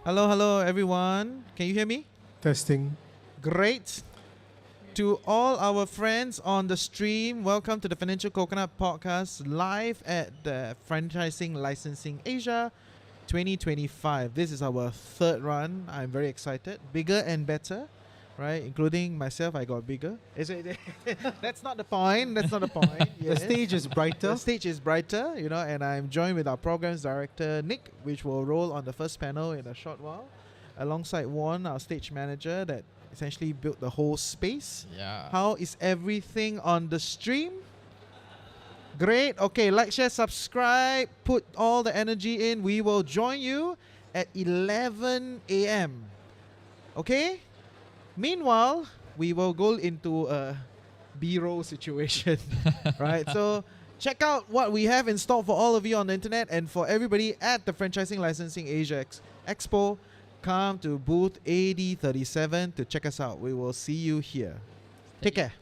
Hello, hello, everyone. Can you hear me? Testing. Great. To all our friends on the stream, welcome to the Financial Coconut Podcast live at the Franchising Licensing Asia 2025. This is our third run. I'm very excited. Bigger and better, right? Including myself, I got bigger. That's not the point. That's not the point. Yes. The stage is brighter. The stage is brighter, you know, and I'm joined with our programs director, Nick, which will roll on the first panel in a short while, alongside Juan, our stage manager that essentially built the whole space. Yeah. How is everything on the stream? Great. Okay, like, share, subscribe, put all the energy in. We will join you at 11 a.m. Okay? Meanwhile, we will go into a B-roll situation, right? So check out what we have in store for all of you on the internet and for everybody at the Franchising Licensing Asia Expo. Come to booth AD37 to check us out. We will see you here. Take care.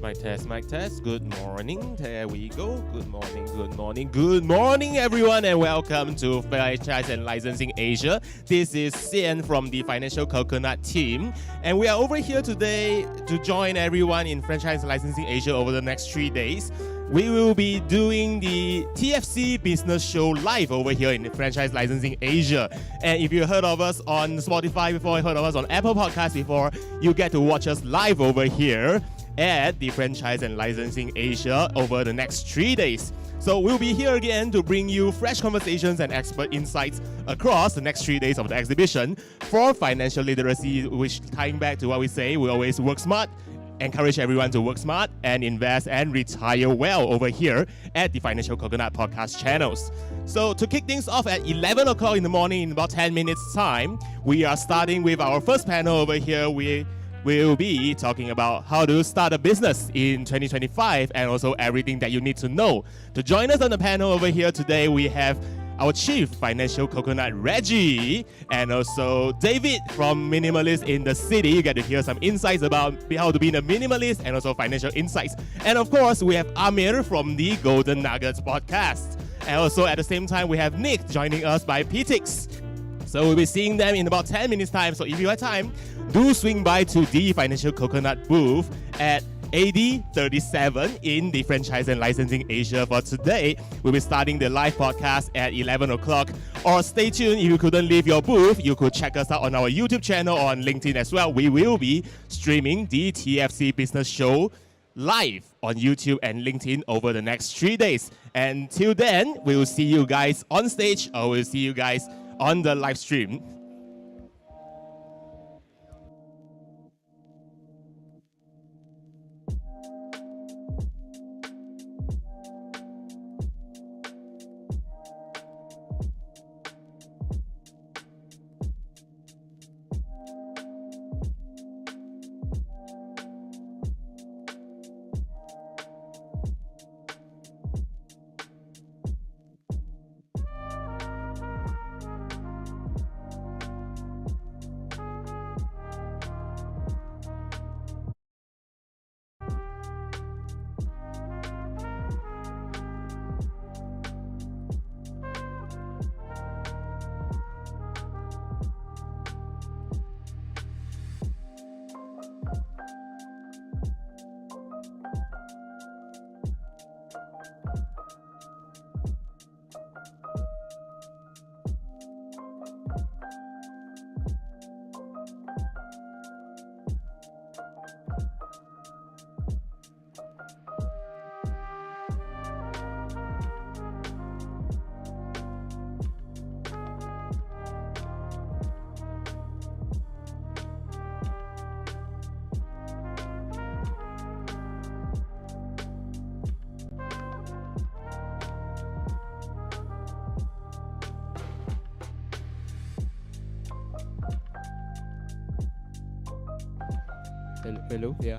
Mic test. Good morning. There we go. Good morning, everyone, and welcome to Franchise and Licensing Asia. This is Xian from the Financial Coconut team, and we are over here today to join everyone in Franchise and Licensing Asia over the next 3 days. We will be doing the TFC business show live over here in Franchise Licensing Asia. And if you heard of us on Spotify before, heard of us on Apple Podcasts before, you get to watch us live over here at the Franchise and Licensing Asia over the next 3 days. So we'll be here again to bring you fresh conversations and expert insights across the next 3 days of the exhibition for financial literacy, which tying back to what we say, we always work smart, encourage everyone to work smart and invest and retire well over here at the Financial Coconut podcast channels. So to kick things off at 11 o'clock in the morning in about 10 minutes time, we are starting with our first panel over here. We'll be talking about how to start a business in 2025 and also everything that you need to know. To join us on the panel over here today, we have our Chief Financial Coconut, Reggie, and also David from Minimalist in the City. You get to hear some insights about how to be a minimalist and also financial insights. And of course, we have Amir from the Golden Nuggets podcast. And also at the same time, we have Nick joining us by PTix. So we'll be seeing them in about 10 minutes time. So if you have time, do swing by to the Financial Coconut booth at AD 37 in the Franchise and Licensing Asia for today. We'll be starting the live podcast at 11 o'clock. Or stay tuned, if you couldn't leave your booth, you could check us out on our YouTube channel or on LinkedIn as well. We will be streaming the TFC Business Show live on YouTube and LinkedIn over the next 3 days. Until then, we will see you guys on stage or we'll see you guys on the live stream. Hello, yeah.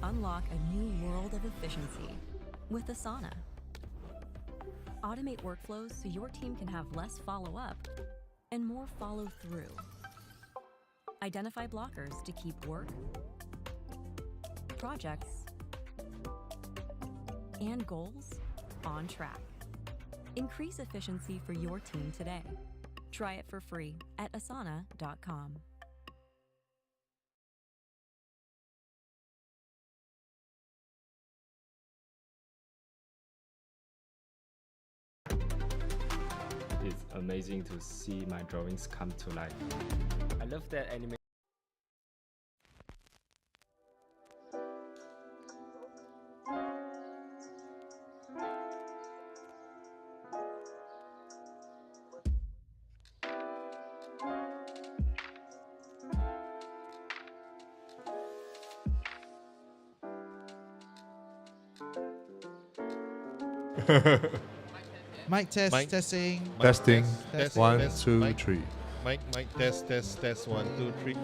Unlock a new world of efficiency with Asana. Automate workflows so your team can have less follow-up and more follow-through. Identify blockers to keep work, projects, and goals on track. Increase efficiency for your team today. Try it for free at asana.com. It's amazing to see my drawings come to life. I love that animation. Mic test, Mic. testing. Testing. Test, One, test, two, mic. three. Mic, test, 1, 2, 3.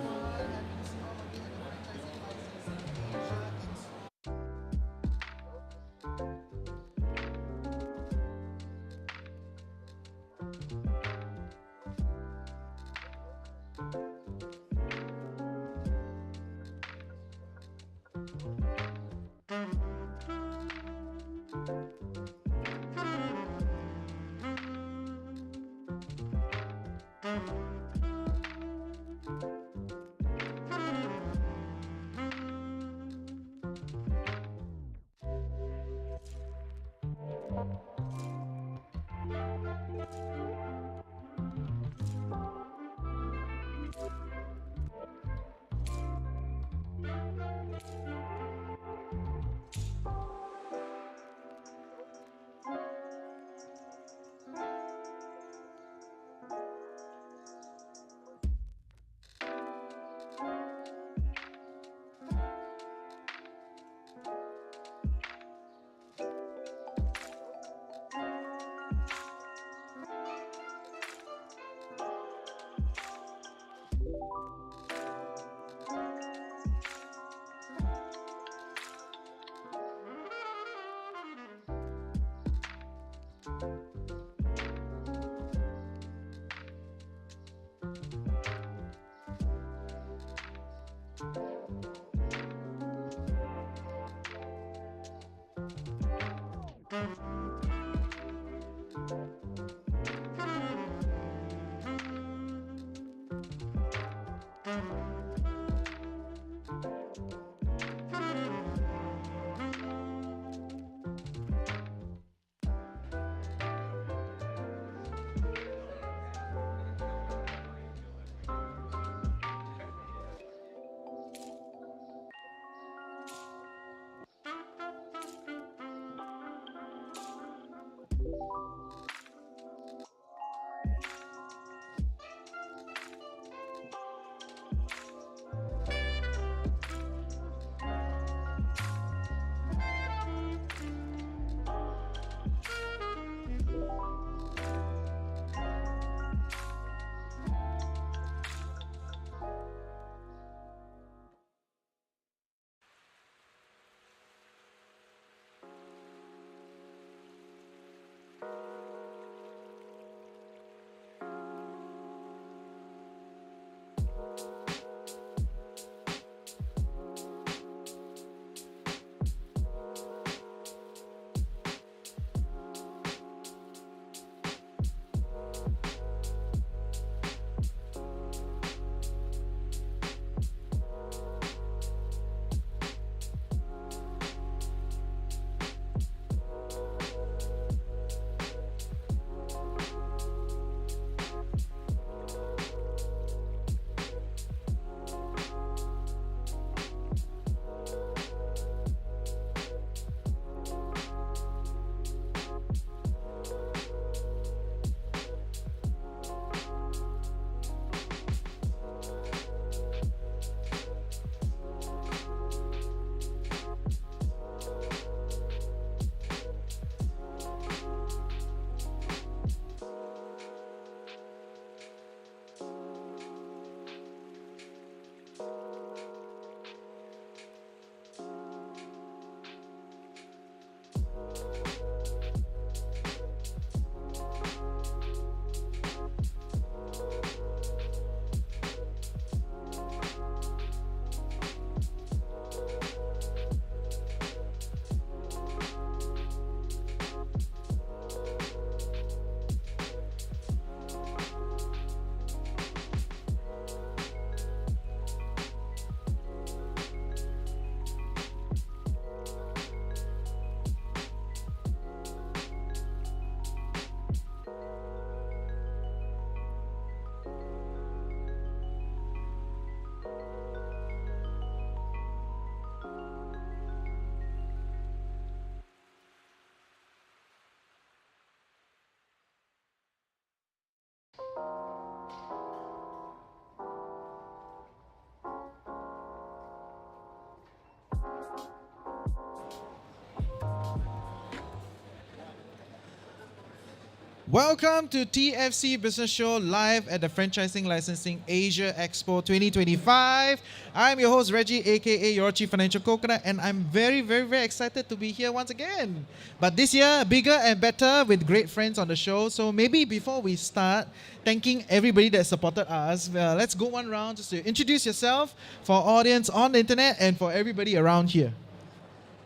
Welcome to TFC Business Show live at the Franchising Licensing Asia Expo 2025. I'm your host Reggie, aka your Chief Financial Coconut, and I'm very excited to be here once again. But this year, bigger and better with great friends on the show. So maybe before we start, thanking everybody that supported us, let's go one round just to introduce yourself for our audience on the internet and for everybody around here.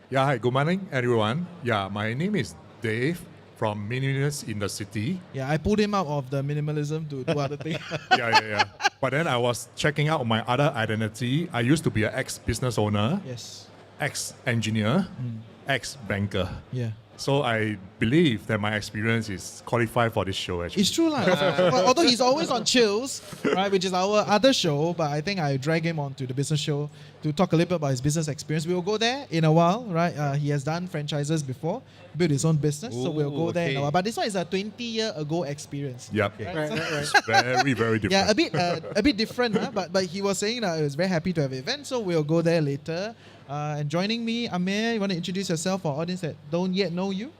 Yeah, hi, good morning, everyone. Yeah, my name is Dave from Minimalist in the City. Yeah, I pulled him out of the minimalism to do other things. Yeah. But then I was checking out my other identity. I used to be an ex-business owner, Yes. ex-engineer, ex-banker. Yeah. So I believe that my experience is qualified for this show, actually. It's true, lah. Although he's always on Chills, right, which is our other show, but I think I drag him onto the business show to talk a little bit about his business experience. We will go there in a while, right? He has done franchises before, built his own business, so we'll go there in a while. But this one is a 20-year ago experience. Yep. Right. It's very different. Yeah, a bit different, huh? But he was saying that he was very happy to have an event, so we'll go there later. And joining me, Amir, you want to introduce yourself for audience that don't yet know you?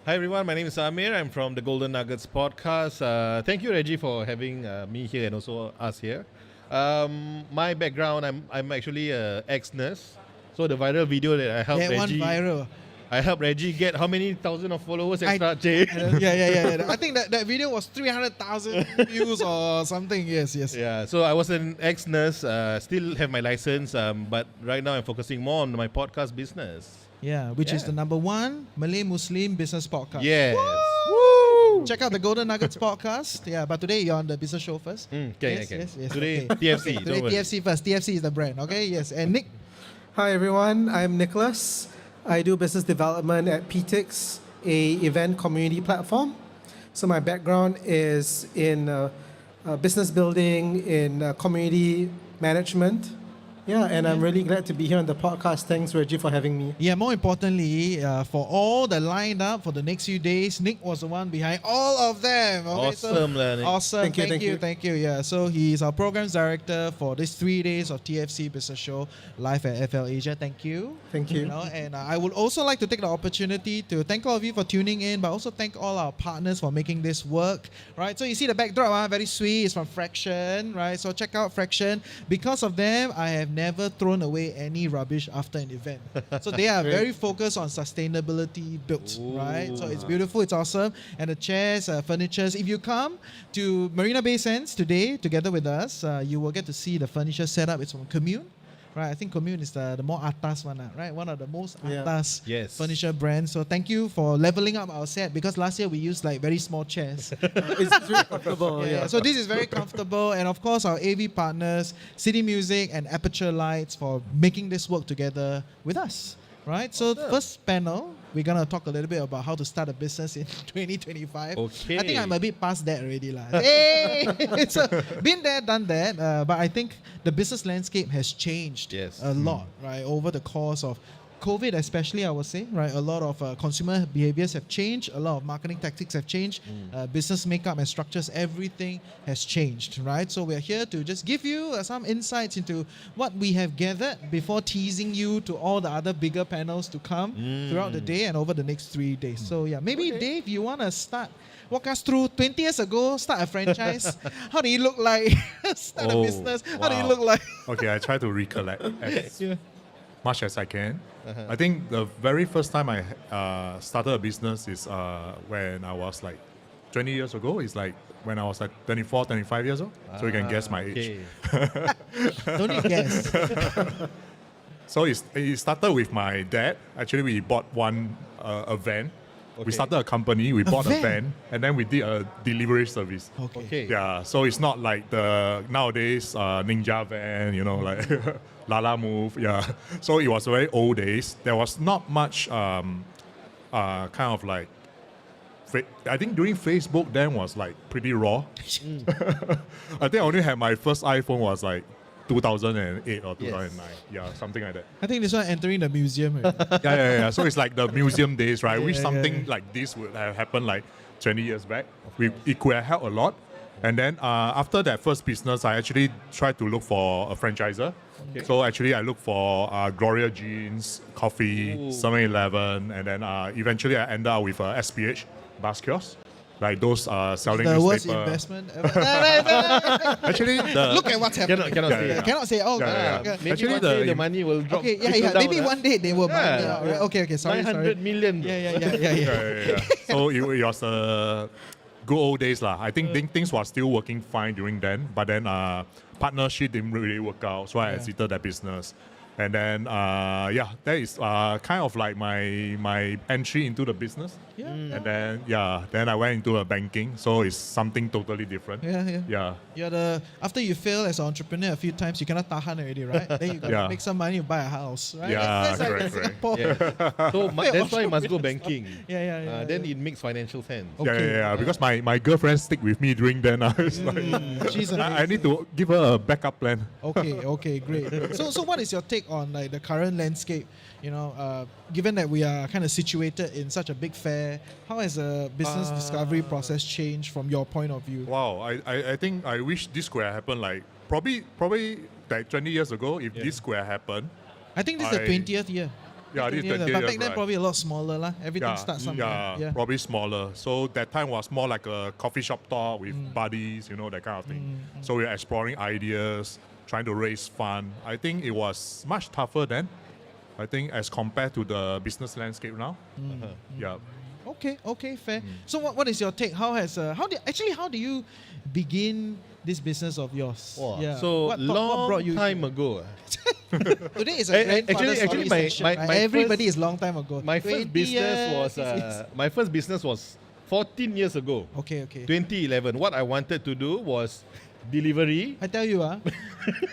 Hi everyone, my name is Amir. I'm from the Golden Nuggets podcast. Thank you, Reggie, for having me here and also us here. My background, I'm actually an ex-nurse. So the viral video that I helped That one Reggie, viral. I helped Reggie get how many thousand of followers extra, Jay? Yeah. I think that video was 300,000 views or something. Yes. Yeah, so I was an ex-nurse, still have my license, but right now I'm focusing more on my podcast business. Yeah, which is the #1 Malay Muslim business podcast. Yes. Check out the Golden Nuggets podcast. Yeah, but today you're on the business show first. Okay. Today, okay. TFC. Today don't worry. TFC first. TFC is the brand. Okay, yes. And Nick. Hi everyone, I'm Nicholas. I do business development at PTIX, a event community platform. So my background is in business building, in community management. Yeah, and I'm really glad to be here on the podcast. Thanks, Reggie, for having me. Yeah, more importantly, for all the lined up for the next few days, Nick was the one behind all of them. Okay, Awesome, Nick. Awesome. Thank you. Yeah, so he's our programs director for this 3 days of TFC Business Show live at FL Asia. Thank you. Thank you. And I would also like to take the opportunity to thank all of you for tuning in, but also thank all our partners for making this work. Right, so you see the backdrop, very sweet. It's from Fraction, right? So check out Fraction. Because of them, I have never thrown away any rubbish after an event. So they are very focused on sustainability built, right? So it's beautiful, it's awesome. And the chairs, furnitures. If you come to Marina Bay Sands today together with us, you will get to see the furniture setup. It's from Commune. Right, I think Commune is the more atas one, right? One of the most atas furniture brands. So thank you for leveling up our set, because last year we used like very small chairs. It's really comfortable. So this is very comfortable. And of course our AV partners, City Music and Aperture Lights, for making this work together with us. Right, so first panel, we're going to talk a little bit about how to start a business in 2025. Okay. I think I'm a bit past that already. Hey! It's been there, done that. But I think the business landscape has changed a lot, right, over the course of COVID especially, I would say, right? A lot of consumer behaviors have changed. A lot of marketing tactics have changed. Business makeup and structures, everything has changed, right? So we're here to just give you some insights into what we have gathered before teasing you to all the other bigger panels to come throughout the day and over the next 3 days. So yeah, maybe Dave, you want to walk us through 20 years ago, start a franchise. How did it look like? Start a business. How did it look like? Okay, I try to recollect as much as I can. I think the very first time I started a business is when I was like 20 years ago. It's like when I was like 24, 25 years old. So you can guess my age. Don't need guess. So it started with my dad. Actually, we bought a van. We started a company, we bought a van, and then we did a delivery service. Okay. Yeah, so it's not like the nowadays Ninja van, like Lala Move. Yeah, so it was very old days. There was not much kind of like, I think during Facebook then was like pretty raw. I think I only had my first iPhone was like 2008 or 2009. Yeah, something like that. I think this one entering the museum. Yeah. So it's like the museum days, right? Wish something like this would have happened like 20 years back. It could have helped a lot. And then after that first business, I actually tried to look for a franchisor. Okay. So actually I looked for Gloria Jeans, Coffee, 7-Eleven, and then eventually I ended up with SPH, Bus Kiosk. like those selling The worst newspaper. investment ever. Actually, Look at what's happening. Cannot say. yeah. Cannot say. Oh, Yeah. okay. Maybe Actually, one day the- the money will drop. Okay, yeah. trickle down, Maybe one day they will buy me Yeah. out. Right? Okay. Sorry. 900 million. Yeah. Yeah. So it was good old days lah. I think things were still working fine during then, but then partnership didn't really work out, so I exited that business. And then that is kind of like my entry into the business. Yeah. And then I went into banking, so it's something totally different. Yeah. Yeah. After you fail as an entrepreneur a few times, you cannot tahan already, right? Then you gotta Yeah. make some money, you buy a house, right? Yeah, That's like correct, in correct. Singapore. Yeah. So that's why you must go banking. Yeah. Then it makes financial sense. Okay. Yeah. Because my girlfriend stick with me during then. It's like, She's I need to give her a backup plan. Okay, great. So what is your take on like the current landscape? You know, given that we are kind of situated in such a big fair, how has the business discovery process changed from your point of view? Wow, I think I wish this could have happened like probably like 20 years ago. If this could have happened, I think this is the 20th year. Yeah, this is 20th, 20th but year, back then right. probably a lot smaller lah. Everything starts somewhere. Yeah, probably smaller. So that time was more like a coffee shop talk with buddies, that kind of thing. So we were exploring ideas, trying to raise fund. I think it was much tougher then. I think as compared to the business landscape now. Yeah. Okay, fair. So what is your take? How do you begin this business of yours? Wow. Yeah. So what long brought you time ago. Today is a grandfather's actually, story session, right? Everybody is long time ago. My first 20 business years. was 14 years ago. Okay. 2011. What I wanted to do was delivery. I tell you,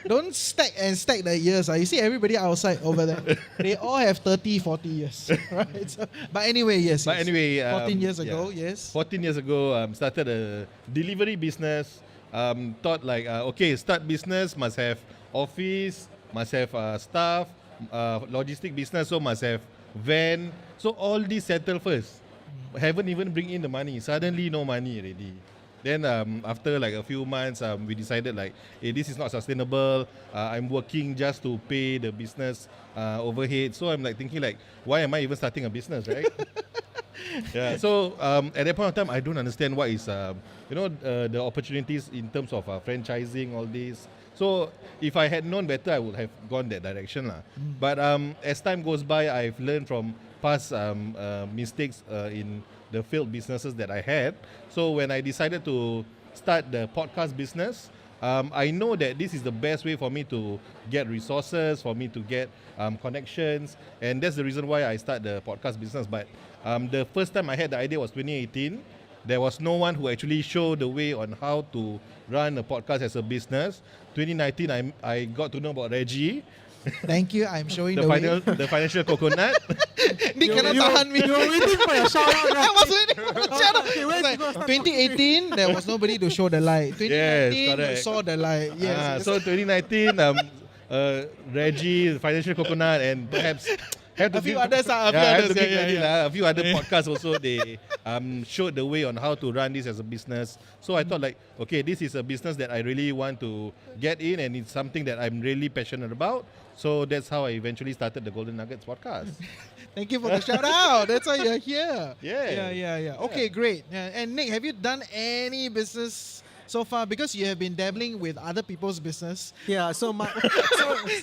don't stack the years. You see everybody outside over there. They all have 30, 40 years. Right? So, but anyway, yes. 14 years ago, yes. 14 years ago, started a delivery business. Thought like, start business, must have office, must have staff, logistic business, so must have van. So all these settle first. Haven't even bring in the money. Suddenly no money already. Then after like a few months, we decided like, hey, this is not sustainable. I'm working just to pay the business overhead. So I'm like thinking like, why am I even starting a business, right? Yeah. So at that point of time, I don't understand what is, the opportunities in terms of franchising, all this. So if I had known better, I would have gone that direction lah. But as time goes by, I've learned from past mistakes in the failed businesses that I had. So when I decided to start the podcast business, I know that this is the best way for me to get resources, for me to get connections, and that's the reason why I start the podcast business. But the first time I had the idea was 2018. There was no one who actually showed the way on how to run a podcast as a business. 2019, I got to know about Reggie, Thank you. I'm showing the way. the financial coconut. They cannot tahan me. You were waiting for your shout out, I right? was waiting for the shout out. It's like 2018, there was nobody to show the light. 2019, you correct. saw the light. Yes. So 2019, Reggie, the financial coconut, and perhaps A few others. A few other podcasts also, they showed the way on how to run this as a business. So I thought like, okay, this is a business that I really want to get in, and it's something that I'm really passionate about. So that's how I eventually started the Golden Nuggets podcast. Thank you for the shout out. That's why you're here. Yeah. Okay, great. And Nick, have you done any business so far? Because you have been dabbling with other people's business. Yeah, so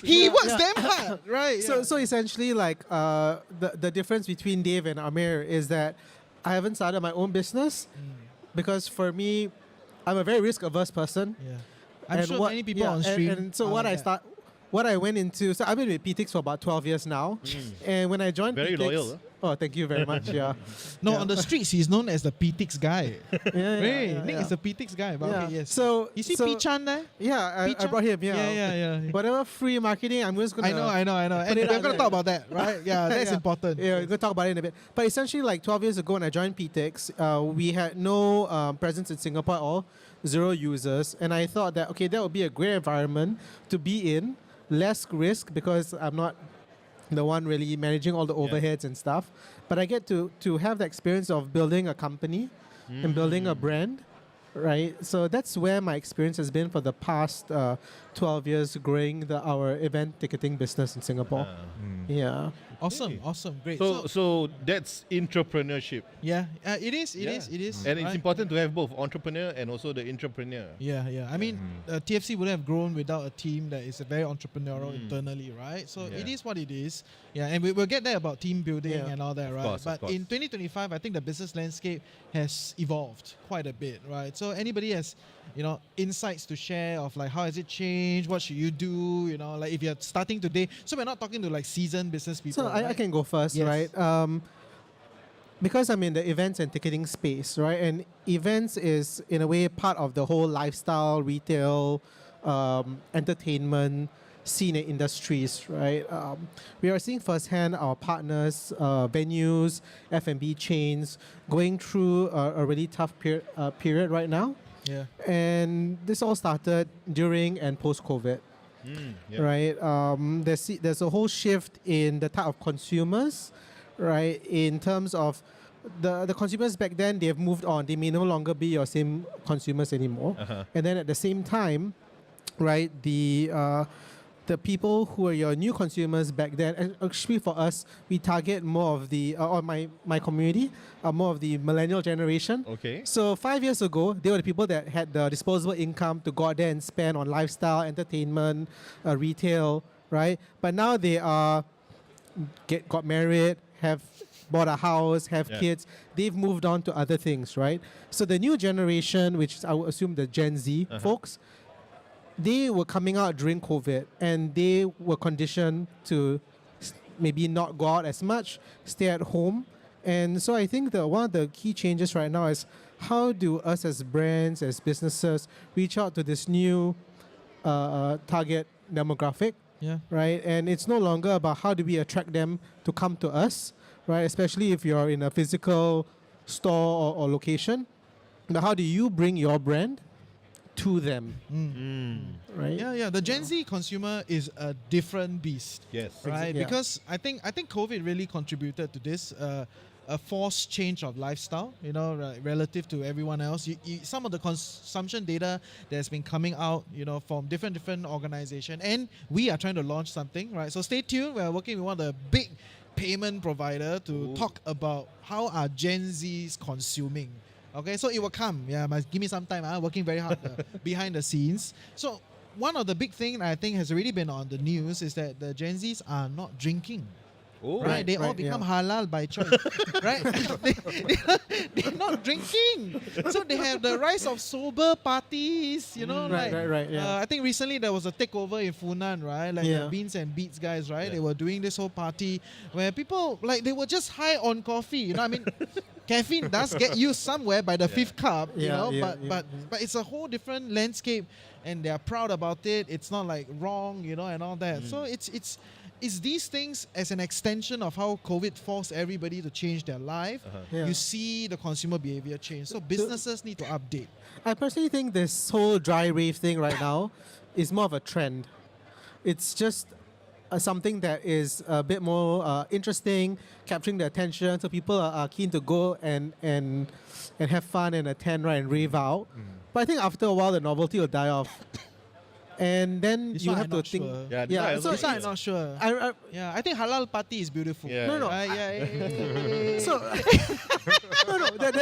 He works damn hard, right? So essentially, like the difference between Dave and Amir is that I haven't started my own business because for me, I'm a very risk-averse person. Yeah. I'm sure many people on stream. And so are like that. what I went into, so I've been with PTX for about 12 years now, and when I joined Very PTX, loyal, huh? Oh, thank you very much. Yeah. No, Yeah. on the streets, he's known as the PTX guy. Yeah, Nick is the PTX guy. But Yeah. okay, yes. So You see so, P Chan there? Yeah, I P-chan? brought him. Yeah. Yeah. Whatever free marketing, I'm just gonna. I know. And it we're out going to there. talk about that, right? Yeah, that's Yeah. important. Yeah, we're going to talk about it in a bit. But essentially, like 12 years ago when I joined PTX, we had no presence in Singapore at all, 0 users. And I thought that, okay, that would be a great environment to be in, less risk because I'm not the one really managing all the overheads and stuff. But I get to have the experience of building a company and building a brand. Right, so that's where my experience has been for the past 12 years, growing our event ticketing business in Singapore. Yeah. Awesome, awesome, great. So that's entrepreneurship. yeah, it is, it is. And it's right? important to have both entrepreneur and also the entrepreneur. Yeah, yeah. I mean, TFC wouldn't have grown without a team that is very entrepreneurial internally, right? So it is what it is. Yeah, and we'll get there about team building and all that, right? course, but in 2025, I think the business landscape has evolved quite a bit, right? So anybody has, insights to share of like how has it changed? What should you do? Like if you're starting today. So we're not talking to like seasoned business people. So I right? can go first, Yes. right? Because I'm in the events and ticketing space, right? And events is in a way part of the whole lifestyle, retail, entertainment scene and industries, right? We are seeing firsthand our partners, venues, F&B chains going through a really tough period right now. Yeah. And this all started during and post-COVID. Right? There's a whole shift in the type of consumers, right? In terms of the consumers back then, they have moved on. They may no longer be your same consumers anymore. And then at the same time, right, the people who are your new consumers back then, and actually for us, we target more of the, or my community, more of the millennial generation. Okay. So 5 years ago, they were the people that had the disposable income to go out there and spend on lifestyle, entertainment, retail, right? But now they are got married, have bought a house, have kids. They've moved on to other things, right? So the new generation, which is, I would assume the Gen Z folks, they were coming out during COVID and they were conditioned to maybe not go out as much, stay at home. And so I think that one of the key changes right now is how do us as brands, as businesses, reach out to this new target demographic, right? And it's no longer about how do we attract them to come to us, right? Especially if you're in a physical store or location. But how do you bring your brand to them, right? Yeah. The Gen Z consumer is a different beast. Yes. Right. Yeah. Because I think COVID really contributed to this. A forced change of lifestyle, relative to everyone else. Some of the consumption data that's been coming out, from different organizations, and we are trying to launch something, right? So stay tuned. We're working with one of the big payment provider to talk about how are Gen Zs consuming. Okay, so it will come. Yeah, must give me some time. Working very hard behind the scenes. So one of the big things I think has already been on the news is that the Gen Zs are not drinking. Oh. Right, they all become halal by choice, right? They're not drinking, so they have the rise of sober parties, Right. Yeah. I think recently there was a takeover in Funan, right? Like the Beans and Beats guys, right? They were doing this whole party where people they were just high on coffee. I mean, caffeine does get you somewhere by the fifth cup, but it's a whole different landscape, and they are proud about it. It's not like wrong, and all that. So it's these things as an extension of how COVID forced everybody to change their life. You see the consumer behavior change. So businesses need to update. I personally think this whole dry rave thing right now is more of a trend. It's just something that is a bit more interesting, capturing the attention, so people are keen to go and have fun and attend, right, and rave out. But I think after a while the novelty will die off. And then This you one have I'm to not think. sure. Yeah, so This one I'm not sure. I think halal party is beautiful. Yeah. No. So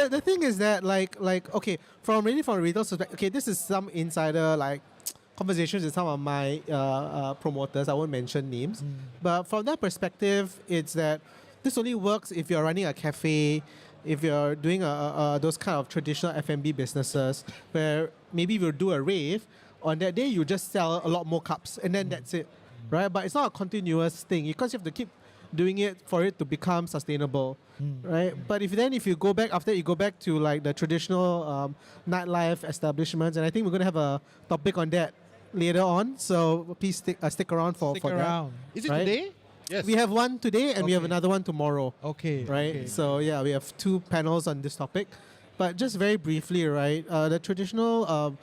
The thing is that like okay, from a retail perspective, okay, this is some insider conversations with some of my promoters. I won't mention names, but from that perspective, it's that this only works if you're running a cafe, if you're doing those kind of traditional F&B businesses where maybe you'll do a rave. On that day, you just sell a lot more cups, and then that's it, right? But it's not a continuous thing because you have to keep doing it for it to become sustainable, right? But if you go back after you go back to like the traditional nightlife establishments, and I think we're gonna have a topic on that later on. So please stick around for around. Is it right? today? Yes. We have one today, and we have another one tomorrow. Okay. Right. Okay. So yeah, we have 2 panels on this topic. But just very briefly, right? The traditional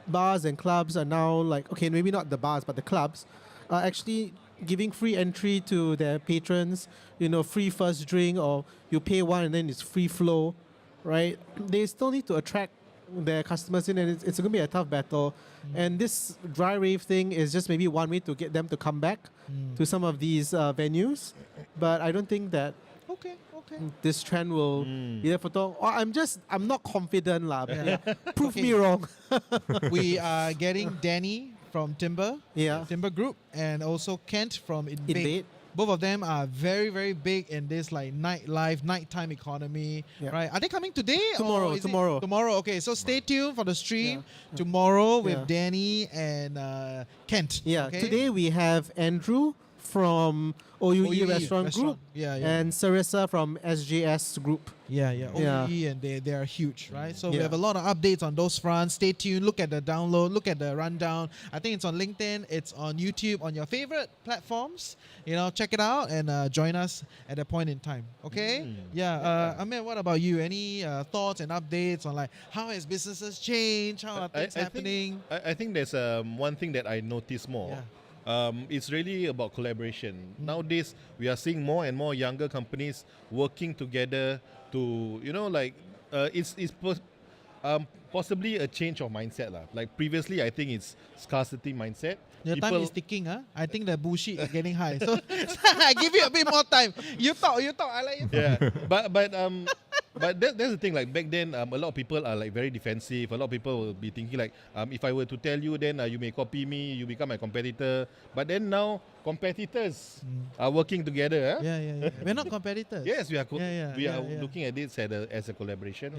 bars and clubs are now maybe not the bars, but the clubs are actually giving free entry to their patrons. Free first drink, or you pay one and then it's free flow, right? They still need to attract their customers in, and it's going to be a tough battle. And this dry rave thing is just maybe one way to get them to come back to some of these venues. But I don't think that Okay. this trend will be there for long. Or I'm not confident lah. Prove me wrong. We are getting Danny from Timber Group, and also Kent from Invade. Both of them are very, very big in this like nightlife, nighttime economy, right? Are they coming today? Tomorrow. Or is it tomorrow. Okay, so stay tuned for the stream tomorrow with Danny and Kent. Yeah. Okay? Today we have Andrew from OUE Restaurant Group and Sarissa from SJS Group. OUE, and they are huge, right? So we have a lot of updates on those fronts. Stay tuned. Look at the download. Look at the rundown. I think it's on LinkedIn. It's on YouTube, on your favorite platforms. Check it out and join us at a point in time. Okay? Amir, what about you? Any thoughts and updates on like how has businesses changed? How are things happening? I think there's one thing that I notice more. It's really about collaboration. Nowadays, we are seeing more and more younger companies working together to, possibly a change of mindset lah. Like previously, I think it's scarcity mindset. Your time is ticking, huh? I think the bullshit is getting high. So I give you a bit more time. You talk. I let you talk. Yeah, but that's the thing. Like back then, a lot of people are like very defensive. A lot of people will be thinking like, if I were to tell you, then you may copy me. You become my competitor. But then now, competitors are working together. Huh? Yeah. We're not competitors. Yes, we are. We are looking at this as a collaboration.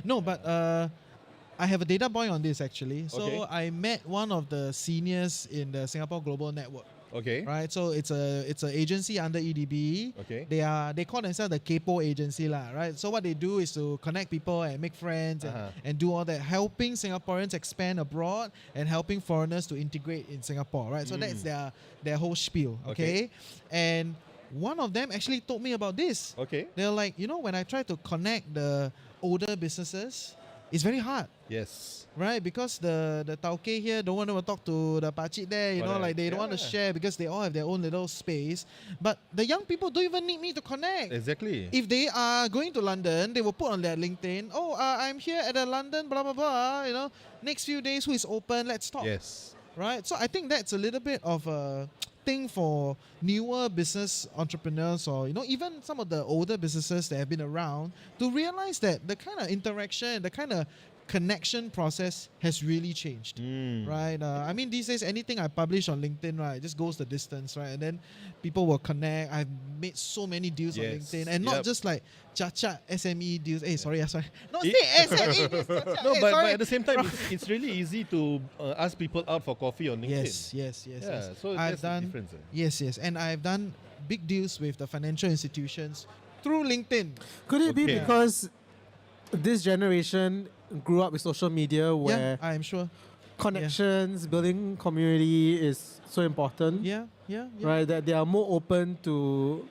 No, but I have a data point on this actually. So I met one of the seniors in the Singapore Global Network. Okay. Right. So it's an agency under EDB. Okay. They call themselves the 𝐿𝐴𝐴 agency lah. Right. So what they do is to connect people and make friends and do all that, helping Singaporeans expand abroad and helping foreigners to integrate in Singapore. Right. So that's their whole spiel. Okay. And one of them actually told me about this. Okay. They're like, when I try to connect the older businesses, it's very hard. Yes. Right, because the 𝐷𝗀𝐴 here don't want to talk to the pakcik there, like they don't want to share because they all have their own little space. But the young people don't even need me to connect. Exactly. If they are going to London, they will put on their LinkedIn, I'm here at the London, blah, blah, blah, next few days, who is open, let's talk. Yes. Right, so I think that's a little bit of a thing for newer business entrepreneurs, or even some of the older businesses that have been around, to realize that the kind of interaction, the kind of connection process has really changed, right? I mean, these days, anything I publish on LinkedIn, right, just goes the distance, right? And then people will connect. I've made so many deals on LinkedIn, and not just like cha-cha SME deals. Hey, sorry. Not say SME deals. No, but at the same time, it's really easy to ask people out for coffee on LinkedIn. Yes. So that's the difference. Yes, and I've done big deals with the financial institutions through LinkedIn. Could it be because this generation grew up with social media where I'm sure connections, building community is so important. Right, that they are more open to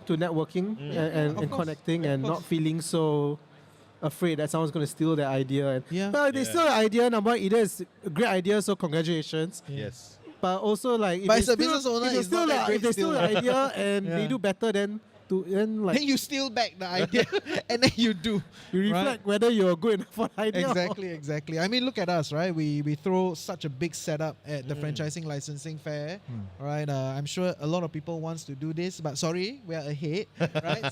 networking and connecting and not feeling so afraid that someone's going to steal their idea. Well, they steal the idea. Number one, either it's a great idea, so congratulations. Yes. But also like, but as a business owner, if they steal the idea and they do better, then you steal back the idea and then you do. You reflect whether you're good enough for the idea. Exactly. I mean, look at us, right? We throw such a big setup at the franchising licensing fair, right? I'm sure a lot of people wants to do this, but sorry, we are ahead, right?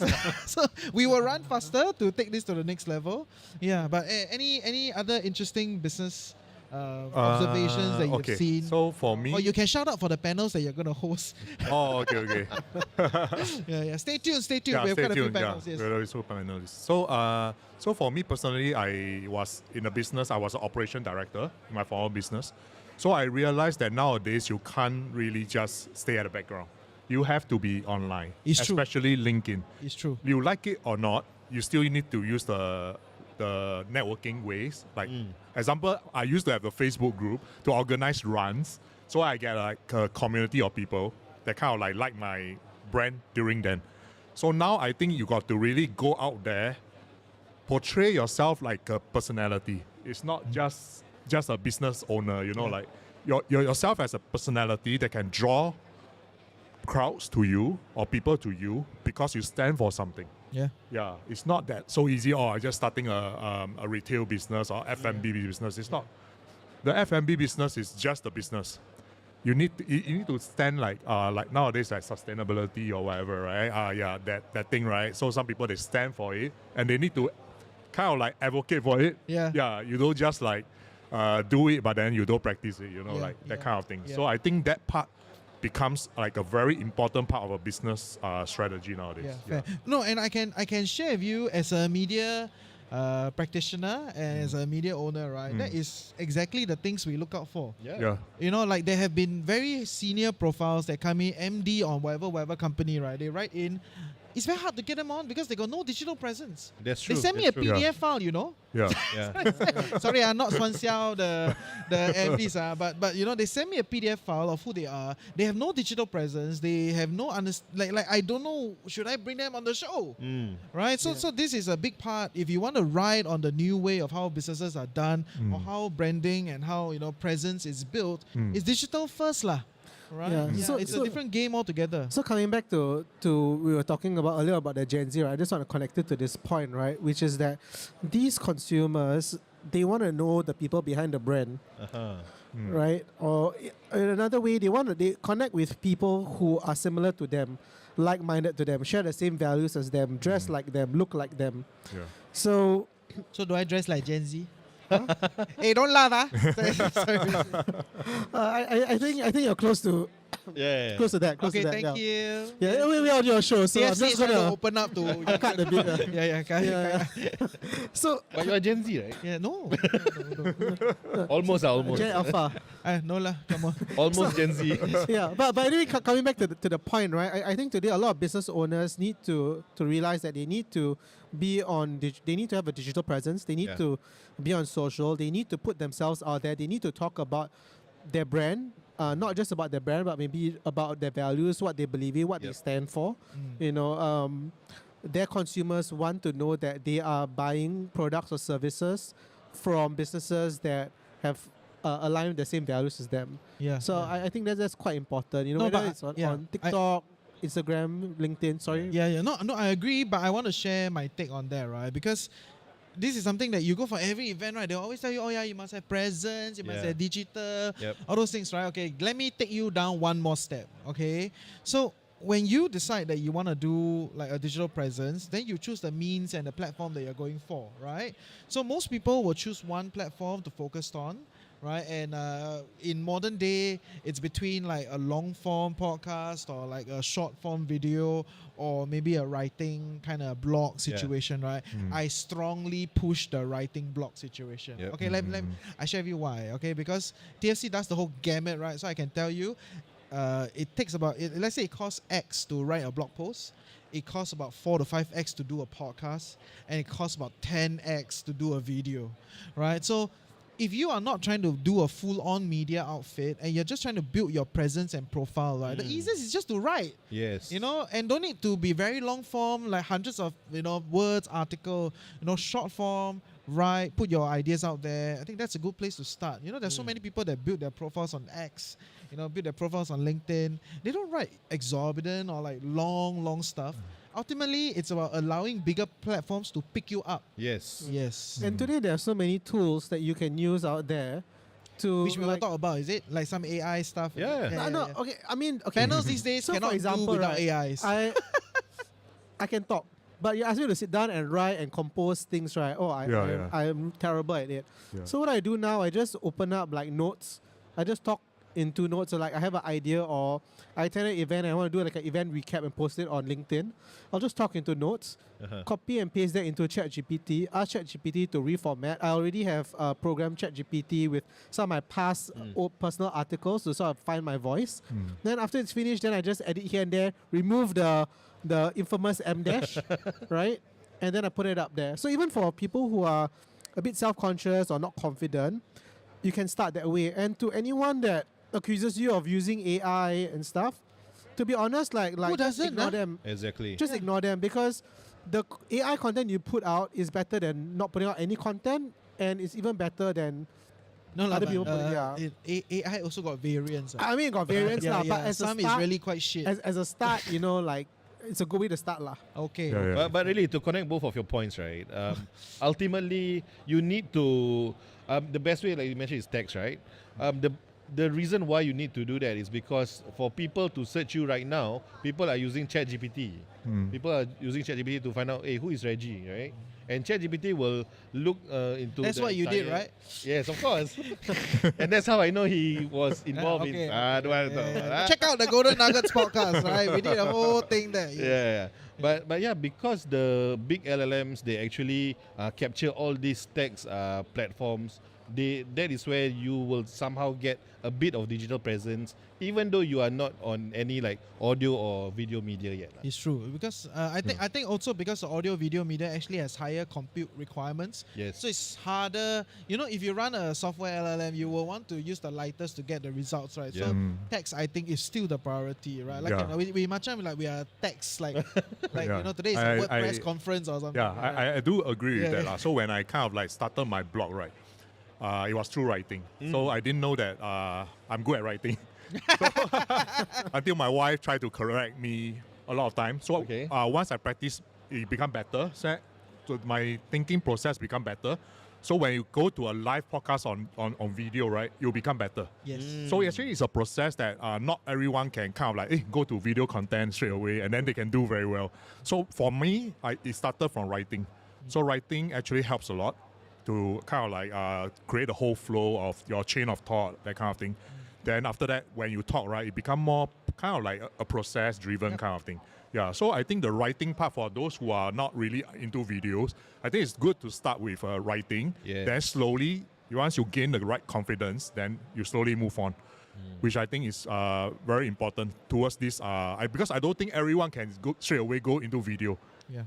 so we will run faster to take this to the next level. Yeah, but any other interesting business observations that you've seen? So for me, or you can shout out for the panels that you're going to host. Okay. Stay tuned. Yeah, We've stay got a few tuned. panels. Yes. So for me personally, I was in a business. I was an operation director in my former business. So I realized that nowadays you can't really just stay at the background. You have to be online, especially LinkedIn. It's true. You like it or not, you still need to use the networking ways. Like example, I used to have the Facebook group to organize runs. So I get like a community of people that kind of like my brand during then. So now I think you got to really go out there, portray yourself like a personality. It's not just a business owner, like you're yourself as a personality that can draw crowds to you or people to you because you stand for something. Yeah, it's not that so easy. Oh, I just starting a retail business or F&B business. It's not. The F&B business is just a business. You need to stand like nowadays like sustainability or whatever, right? That thing, right? So some people they stand for it and they need to kind of like advocate for it. Yeah. You don't just like do it, but then you don't practice it. That kind of thing. Yeah. So I think that part becomes like a very important part of a business strategy nowadays. Fair. No, and I can share with you as a media practitioner and as a media owner, right? That is exactly the things we look out for. Yeah. Like there have been very senior profiles that come in, MD on whatever company, right? They write in. It's very hard to get them on because they got no digital presence. That's true. They send me a PDF file, Yeah. Sorry, I'm not 𝐿𝐿 the MDs, but they send me a PDF file of who they are. They have no digital presence. They have no like I don't know, should I bring them on the show? Right? So this is a big part. If you want to ride on the new way of how businesses are done or how branding and how presence is built, it's digital first lah. Right? Yeah. So it's a different game altogether. So coming back to we were talking about earlier about the Gen Z, right? I just want to connect it to this point, right? Which is that these consumers, they want to know the people behind the brand, right? Or in another way, they connect with people who are similar to them, like-minded to them, share the same values as them, dress like them, look like them. Yeah. So do I dress like Gen Z? Hey, don't laugh, Sorry. I think you're close to close to that. Close Okay, to that, thank you. Yeah, we're on your show, so I'm TFC just is trying to gonna open up to cut a bit. yeah. So But you're Gen Z, right? Yeah, no. Almost. Gen Alpha. No lah, come on. Almost Gen Z. Yeah, but anyway, coming back to the point, right? I think today a lot of business owners need to realize that they need to be on. They need to have a digital presence. They need to be on social. They need to put themselves out there. They need to talk about their brand. Not just about their brand, but maybe about their values, what they believe in, what they stand for. Their consumers want to know that they are buying products or services from businesses that have aligned with the same values as them. Yeah. So I think that's quite important. No, whether but it's on TikTok, Instagram, LinkedIn. Sorry. Yeah. No, I agree, but I want to share my take on that, right? Because this is something that you go for every event, right? They always tell you, you must have presence, you must have digital, all those things, right? Okay, let me take you down one more step, okay? So when you decide that you want to do like a digital presence, then you choose the means and the platform that you're going for, right? So most people will choose one platform to focus on, right? And in modern day, it's between like a long form podcast or like a short form video or maybe a writing kind of blog situation, right? I strongly push the writing blog situation. Okay, let I share with you why. Okay, because TFC does the whole gamut, right? So I can tell you, it takes about, let's say it costs X to write a blog post. It costs about 4 to 5X to do a podcast, and it costs about 10X to do a video, right? So if you are not trying to do a full-on media outfit and you're just trying to build your presence and profile, right? The easiest is just to write. Yes. And don't need to be very long form, like hundreds of, words, article, short form, write, put your ideas out there. I think that's a good place to start. There's so many people that build their profiles on X, build their profiles on LinkedIn. They don't write exorbitant or like long stuff. Ultimately, it's about allowing bigger platforms to pick you up. Yes. And today there are so many tools that you can use out there to Which we will talk about, is it? Like some AI stuff? No, okay. I mean, okay. Panels these days So cannot for example, do without right, AIs. I can talk, but you ask me to sit down and write and compose things, right? I'm terrible at it. Yeah. So what I do now, I just open up like notes. I just talk into notes. So like I have an idea, or I attend an event and I want to do like an event recap and post it on LinkedIn. I'll just talk into notes, copy and paste that into ChatGPT, ask ChatGPT to reformat. I already have programmed ChatGPT with some of my past old personal articles to sort of find my voice. Then after it's finished, then I just edit here and there, remove the infamous M dash, right? And then I put it up there. So even for people who are a bit self-conscious or not confident, you can start that way. And to anyone that accuses you of using AI and stuff, to be honest, like Who just doesn't, ignore them. Exactly. Just ignore them, because the AI content you put out is better than not putting out any content, and it's even better than other people putting AI also got variants. I mean, it got variants, but as some a start, is really quite shit. as a start, like it's a good way to start lah. Okay. Yeah. But really, to connect both of your points, right? Ultimately, you need to. The best way, like you mentioned, is text, right? The reason why you need to do that is because for people to search you right now, people are using ChatGPT. People are using ChatGPT to find out, hey, who is Reggie, right? And ChatGPT will look into. That's what you did, right? Yes, of course. And that's how I know he was involved in. Don't want to talk. Check out the Golden Nuggets podcast, right? We did a whole thing there. Yeah. But yeah, because the big LLMs, they actually capture all these text platforms, that is where you will somehow get a bit of digital presence, even though you are not on any like audio or video media yet. It's true, because I think also because the audio video media actually has higher compute requirements. Yes. So it's harder. You know, if you run a software LLM, you will want to use the lightest to get the results, right? Yeah. So text, I think, is still the priority, right? Like Yeah. you know, we much time like we are text, like Yeah. you know, today is a WordPress conference or something. Yeah, right? I do agree with Yeah, that. yeah. So when I kind of like started my blog, right, it was through writing. So I didn't know that I'm good at writing. Until my wife tried to correct me a lot of times. So Okay. Once I practice, it become better. So my thinking process become better. So when you go to a live podcast on video, right, you'll become better. Yes. So actually, it's a process that not everyone can kind of like go to video content straight away, and then they can do very well. So for me, it started from writing. So writing actually helps a lot to kind of like create a whole flow of your chain of thought, that kind of thing. Then after that, when you talk, right, it become more kind of like a process-driven kind of thing. Yeah, so I think the writing part for those who are not really into videos, I think it's good to start with writing. Yes. Then slowly, once you gain the right confidence, then you slowly move on, which I think is very important towards this. Because I don't think everyone can straight away go into video.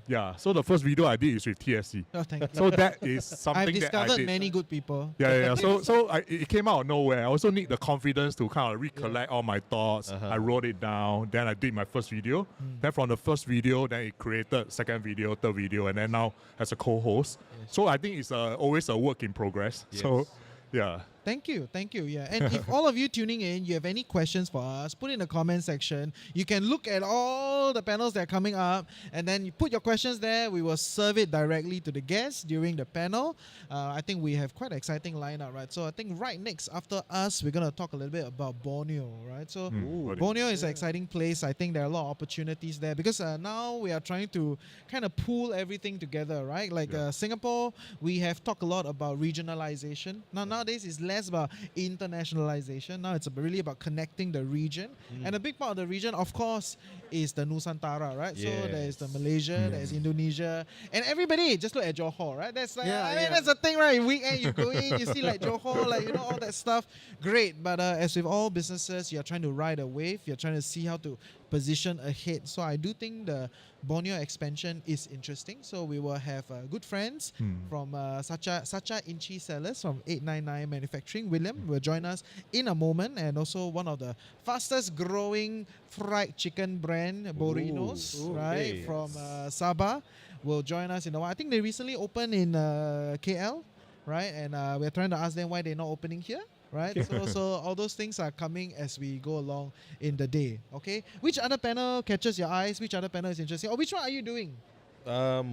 Yeah. So the first video I did is with TFC. Oh, thank you. So that is something I've that I discovered did. many good people. Yeah. So it came out of nowhere. I also need the confidence to kind of recollect all my thoughts. I wrote it down. Then I did my first video. Then from the first video, then it created second video, third video, and then now as a co-host. So I think it's always a work in progress. So yeah. Thank you. Yeah. And if all of you tuning in, you have any questions for us, put in the comment section. You can look at all the panels that are coming up, and then you put your questions there. We will serve it directly to the guests during the panel. I think we have quite an exciting lineup, right? So I think right next after us, we're going to talk a little bit about Borneo, right? So Borneo is an exciting place. I think there are a lot of opportunities there because now we are trying to kind of pool everything together, right? Like Singapore, we have talked a lot about regionalization. Nowadays, it's less about internationalization. Now it's really about connecting the region. And a big part of the region, of course, is the Nusantara, right? So there's the Malaysia, there's Indonesia, and everybody just look at Johor, right? That's like, that's the thing, right? Weekend you go in, you see like Johor, like you know all that stuff. Great, but as with all businesses, you're trying to ride a wave. You're trying to see how to position ahead. So I do think the Borneo expansion is interesting. So we will have good friends from Sacha Inchi Sellers from 899 Manufacturing. William will join us in a moment, and also one of the fastest growing fried chicken brand, Borenos, right, from Sabah, will join us in a while. I think they recently opened in KL, right? And we're trying to ask them why they're not opening here. Right, so all those things are coming as we go along in the day. Okay, which other panel catches your eyes? Which other panel is interesting? Or which one are you doing?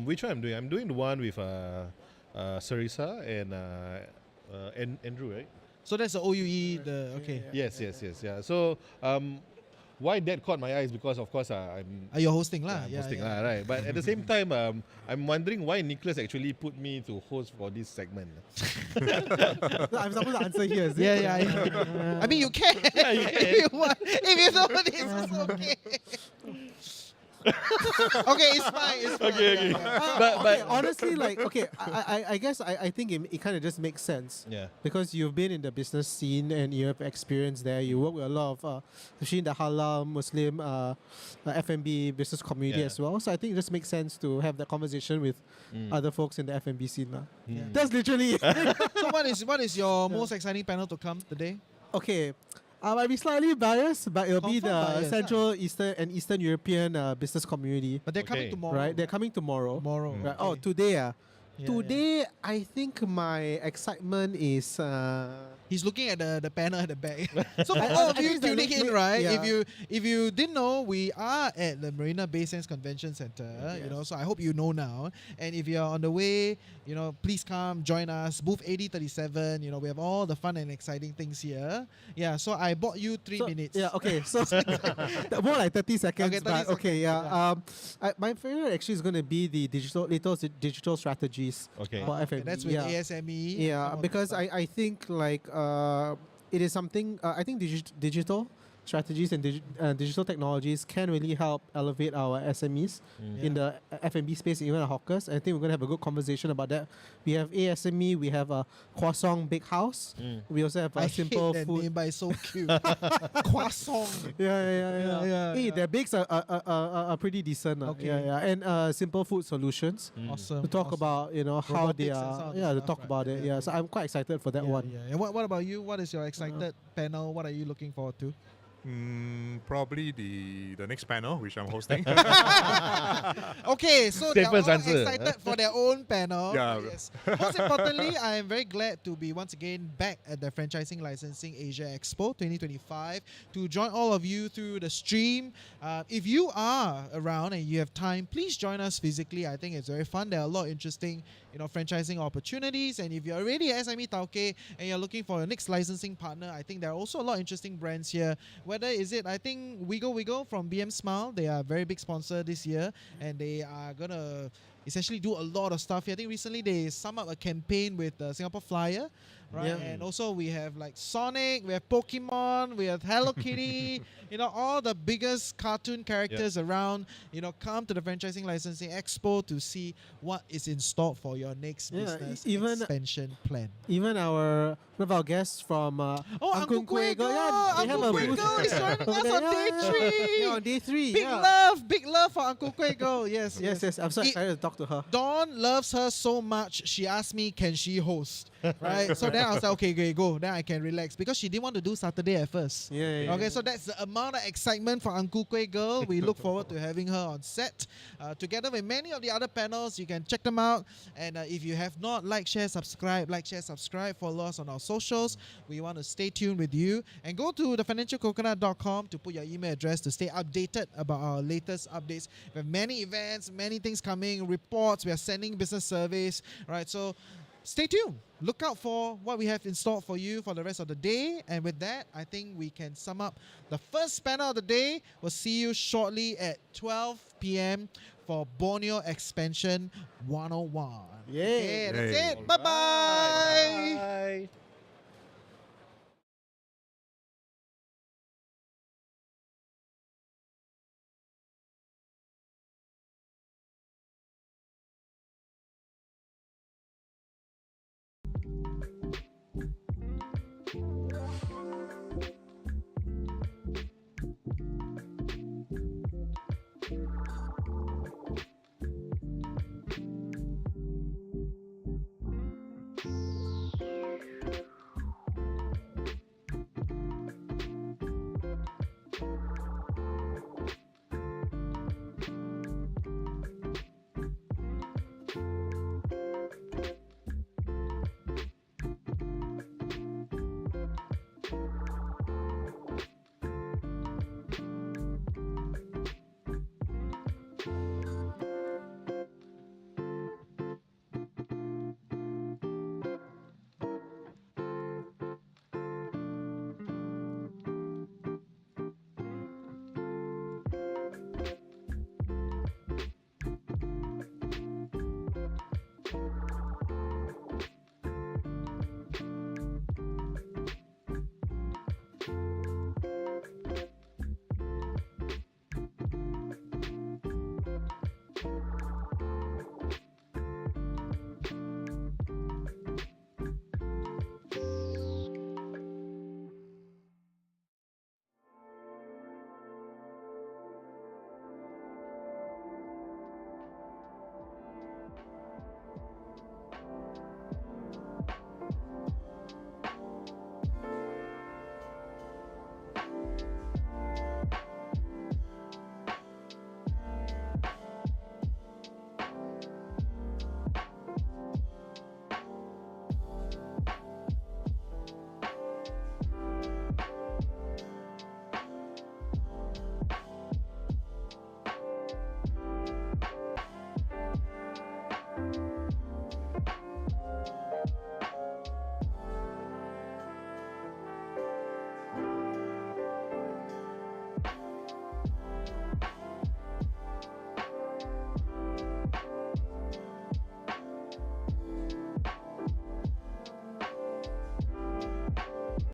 Which one I'm doing? I'm doing the one with Sarissa and Andrew, right? So that's the OUE. Yes. Yeah. So why that caught my eyes because of course I'm you're hosting lah. hosting lah, right? But at the same time, I'm wondering why Nicholas actually put me to host for this segment. I'm supposed to answer here, is it? Yeah. I mean, you can. If you want. If you know this, it's okay. Okay, it's fine. Okay. But honestly, like, I guess I think it kind of just makes sense. Yeah. Because you've been in the business scene and you have experience there. You work with a lot of, especially in the halal Muslim F&B business community as well. So I think it just makes sense to have that conversation with other folks in the F&B scene. That's literally it. So what is your most exciting panel to come today? Okay. I might be slightly biased, but it'll be the biased, Central, Eastern, and Eastern European business community. But they're coming tomorrow. Right, they're coming tomorrow. Right. Oh, today. Today, I think my excitement is He's looking at the panel at the back. So for all of you tuning in, right? Yeah. If you didn't know, we are at the Marina Bay Sands Convention Center. You know, so I hope you know now. And if you're on the way, you know, please come join us. Booth 8037. You know, we have all the fun and exciting things here. Yeah. So I bought you 3 minutes. Yeah, okay. So more like 30 seconds. Okay, 30 but seconds, okay, yeah. My favorite actually is going to be the digital strategies Okay. for F&B. That's with ASME. Yeah, because I think like it is something I think digital strategies and digital technologies can really help elevate our SMEs in the F&B space, even the hawkers. And I think we're going to have a good conversation about that. We have ASME, we have a 𝐭𝐮𝐫𝐿. We also have a I simple hate that food. name, but it's so cute. Croissant. Yeah. Hey, their bakes are pretty decent. Okay. Yeah. And simple food solutions. Awesome. To talk about, you know, how they Robotics and some are. of the Yeah, to stuff, talk right? about it. Yeah. So I'm quite excited for that one. Yeah. And what about you? What is your excited panel? What are you looking forward to? Probably the next panel, which I'm hosting. Okay, so they're all Stephen's answer. excited for their own panel. Yeah. Yes. Most importantly, I am very glad to be once again back at the Franchising Licensing Asia Expo 2025 to join all of you through the stream. If you are around and you have time, please join us physically. I think it's very fun. There are a lot of interesting, you know, franchising opportunities. And if you're already a SME Tauke and you're looking for your next licensing partner, I think there are also a lot of interesting brands here. Whether is it, I think 𝐕𝗚𝐕𝗚 from BM Smile, they are a very big sponsor this year, and they are gonna essentially do a lot of stuff here. I think recently they sum up a campaign with Singapore Flyer, right? Yeah. And also we have like Sonic, we have Pokemon, we have Hello Kitty, you know, all the biggest cartoon characters around. You know, come to the Franchising Licensing Expo to see what is in store for your next business expansion plan. Even one of our guests from Uncle 𝐿𝐴𝐻𝐿, yeah, they have a Uncle booth 𝐿𝐴𝐻𝐿 is joining us on day 3. Yeah, on day 3. Big love for Uncle 𝐿𝐴𝐻𝐿. Yes. I'm so excited to talk to her. Dawn loves her so much. She asked me, can she host? Right? So then I was like, okay, go. Then I can relax because she didn't want to do Saturday at first. Yeah. Okay, so that's the amount of excitement for Uncle 𝐿𝐴𝐻𝐿. We look forward to having her on set together with many of the other panels. You can check them out. And if you have not, like, share, subscribe. Follow us on our socials. We want to stay tuned with you. And go to thefinancialcoconut.com to put your email address to stay updated about our latest updates. We have many events, many things coming, reports. We are sending business surveys. Right, so stay tuned. Look out for what we have in store for you for the rest of the day. And with that, I think we can sum up the first panel of the day. We'll see you shortly at 12 p.m. for Borneo Expansion 101. Yay. Okay, that's Yay. it. Bye-bye.